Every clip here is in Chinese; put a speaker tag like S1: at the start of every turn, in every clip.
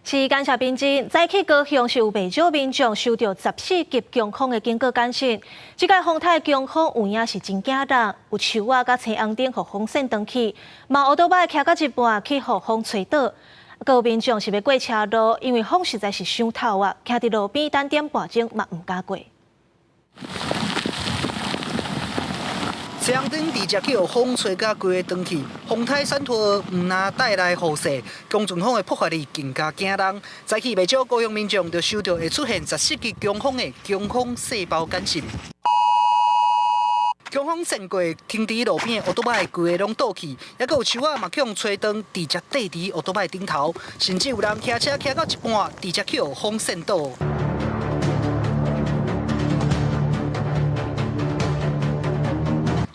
S1: 是感谢民警，早起高雄是有不少民众收到14级强风的警告简讯。这个风台强风有影是真惊人，有树啊、甲青红灯互风扇断去，嘛乌多摆骑到一半去互风吹倒。各有民众是要过车路，因为风实在是伤透啊，徛伫路边等点半钟嘛唔敢过。
S2: 车灯直接去互风吹甲规个断去，风台散脱唔但带来雨势，强阵风的破坏力更加惊人。早起不少高雄民众就收到会出现14级强风的强风细胞简讯。强风扇过，停伫路边的乌多摆规个拢倒去，还有树仔嘛去互吹断，直接缀伫乌多摆顶头，甚至有人骑车骑到一半，直接去互风扇倒。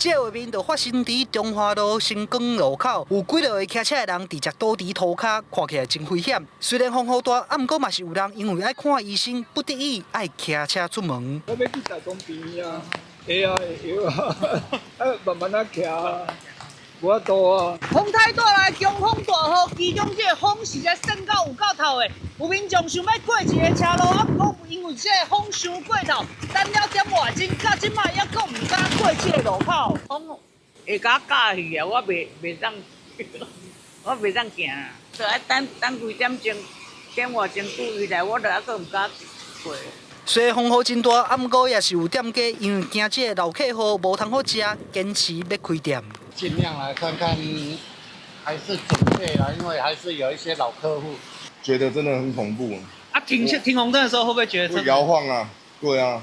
S2: 这画面就发生伫中华路新光路口，有几个骑车的人直接倒伫涂骹，看起来真危险。虽然风雨大，毋过嘛是有人因为爱看医生，不得已爱骑车出门。
S3: 我要去大公边啊，会啊会啊，慢慢啊骑啊，无法度啊。
S4: 风太大来，强风大雨，其中这个风实在升到有够透的。有民众想要过一个车路，啊，不过因为这个风伤过头，等了点外钟，到即摆还阁唔敢过这个路口。风会甲架去啊，我袂当，我袂当行，就爱等几点钟，点外钟注意来，我就还阁唔敢过。
S2: 虽然风雨真大，毋过也是有店家因为惊这个流客雨无通好食，坚持要开店。
S5: 尽量来看看，还是准备啦，因为还是有一些老客户。
S6: 觉得真的很恐怖。
S7: 啊，停红灯的时候会不会觉得
S6: 会摇晃啊？对啊。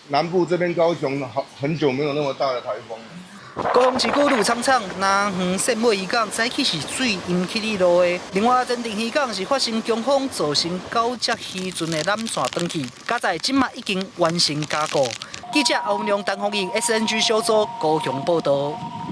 S6: 南部这边高雄很久没有那么大的台风了。
S2: 高雄市区路苍苍，南园线尾渔港早起是水淹起哩路的。另外，真定渔港是发生强风，造成9只渔船的缆线断去，加在今麦已经完成加固。记者欧文良、陈宏毅 SNG 小组高雄报道。